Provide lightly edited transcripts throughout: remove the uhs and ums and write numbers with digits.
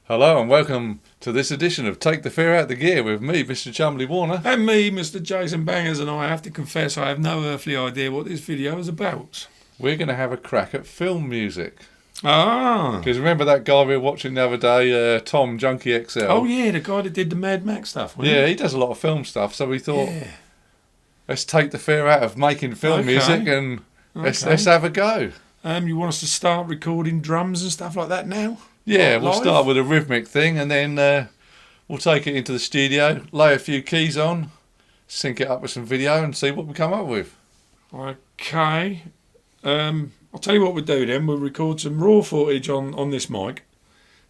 Hello and welcome to this edition of Take the Fear Out the Gear with me, Mr. Chumley Warner. And me, Mr. Jason Bangers, and I have to confess I have no earthly idea what this video is about. We're going to have a crack at film music. Ah. Because remember that guy we were watching the other day, Tom Junkie XL? Oh yeah, the guy that did the Mad Max stuff, wasn't Yeah, he does a lot of film stuff, so we thought, Yeah. let's take the fear out of making film music and let's have a go. You want us to start recording drums and stuff like that now? Yeah, Like we'll live? start with a rhythmic thing and then we'll take it into the studio, lay a few keys on, sync it up with some video and see what we come up with. Okay. I'll tell you what we'll do then. We'll record some raw footage on this mic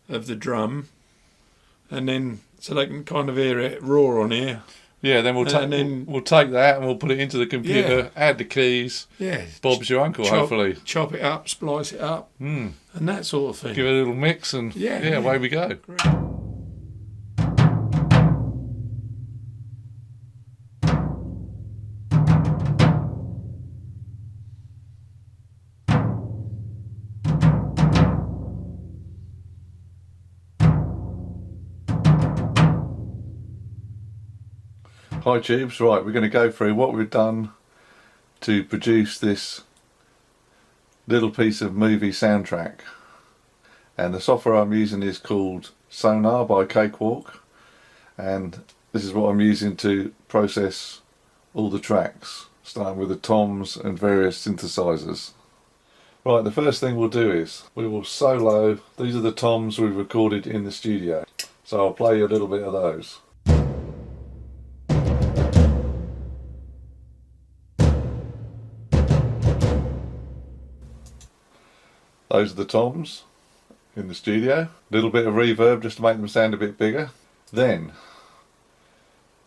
of the drum, and then so they can kind of hear it raw on here. Yeah, then we'll take that and we'll put it into the computer, add the keys. Yeah. Bob's your uncle, hopefully. Chop it up, splice it up, and that sort of thing. Give it a little mix and away we go. Great. Hi Tubes, right, we're going to go through what we've done to produce this little piece of movie soundtrack, and the software I'm using is called Sonar by Cakewalk, and this is what I'm using to process all the tracks, starting with the toms and various synthesizers. Right, the first thing we'll do is we will solo. These are the toms we've recorded in the studio, so I'll play you a little bit of those. Those are the toms in the studio. A little bit of reverb just to make them sound a bit bigger. Then,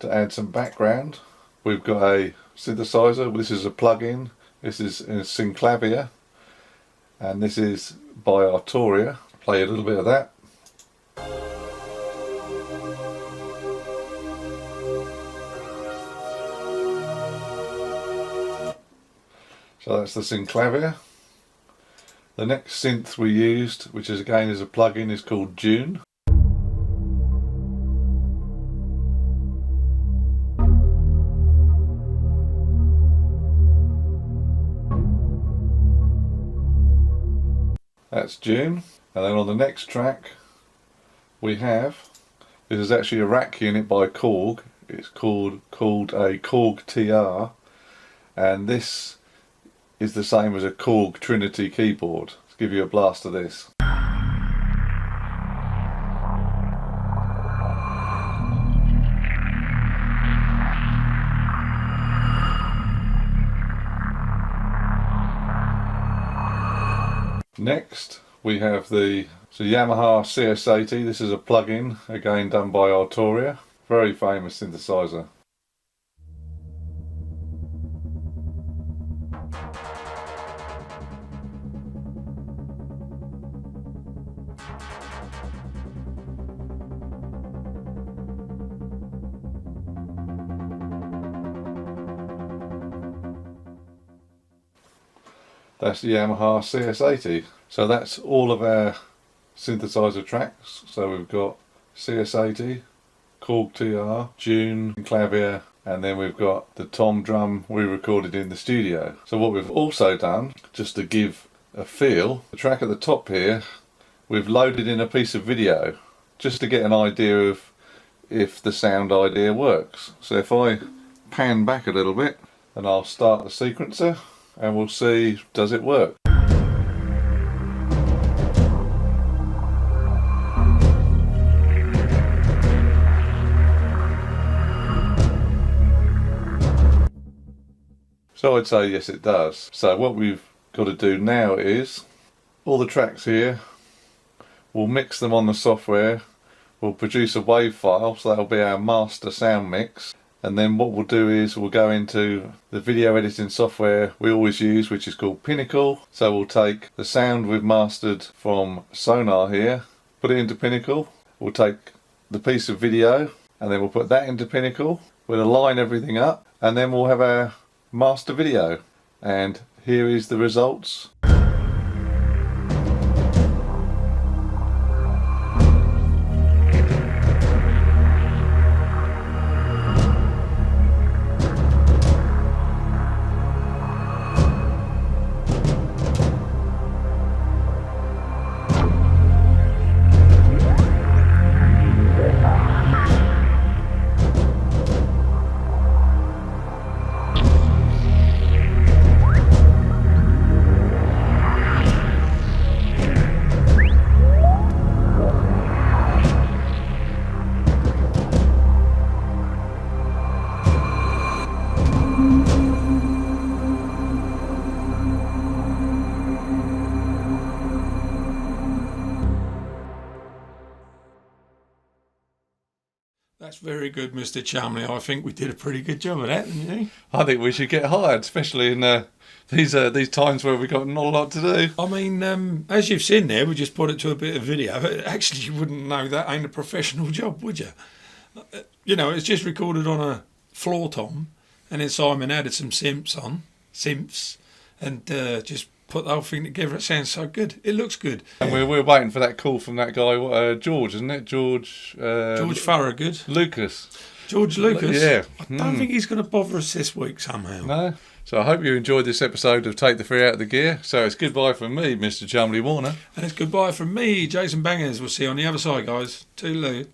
to add some background, we've got a synthesizer. This is a plug-in. This is a synclavier, and this is by Arturia. Play a little bit of that. So that's the synclavier. The next synth we used, which is again is a plug-in, is called Dune. That's Dune. And then on the next track we have, this is actually a rack unit by Korg. It's called a Korg TR, and this is the same as a Korg Trinity keyboard. Let's give you a blast of this. Next we have the Yamaha CS80. This is a plug-in, again done by Arturia. Very famous synthesizer. That's the Yamaha CS80. So that's all of our synthesizer tracks. So we've got CS80, Korg TR, Dune, Synclavier, and then we've got the tom drum we recorded in the studio. So what we've also done, just to give a feel, the track at the top here, we've loaded in a piece of video, just to get an idea of if the sound idea works. So if I pan back a little bit, and I'll start the sequencer, and we'll see, does it work? So I'd say yes, it does. So what we've got to do now is, all the tracks here, we'll mix them on the software, we'll produce a wave file, so that'll be our master sound mix. And then what we'll do is we'll go into the video editing software we always use, which is called Pinnacle. So we'll take the sound we've mastered from Sonar here, put it into Pinnacle. We'll take the piece of video and then we'll put that into Pinnacle. We'll align everything up and then we'll have our master video. And here is the results. That's very good, Mr. Chumley. I think we did a pretty good job of that, didn't you? I think we should get hired, especially in these times where we've got not a lot to do. I mean, as you've seen there, we just put it to a bit of video. Actually, you wouldn't know that ain't a professional job, would you? You know, it's just recorded on a floor tom, and then Simon added some synths, and just put the whole thing together. It sounds so good. It looks good. And we're waiting for that call from that guy, George, isn't it? George Thorogood. Lucas. George Lucas? Yeah. I don't think he's going to bother us this week somehow. No. So I hope you enjoyed this episode of Take the Free Out of the Gear. So it's goodbye from me, Mr. Chumley Warner. And it's goodbye from me, Jason Bangers. We'll see you on the other side, guys. Toodaloo.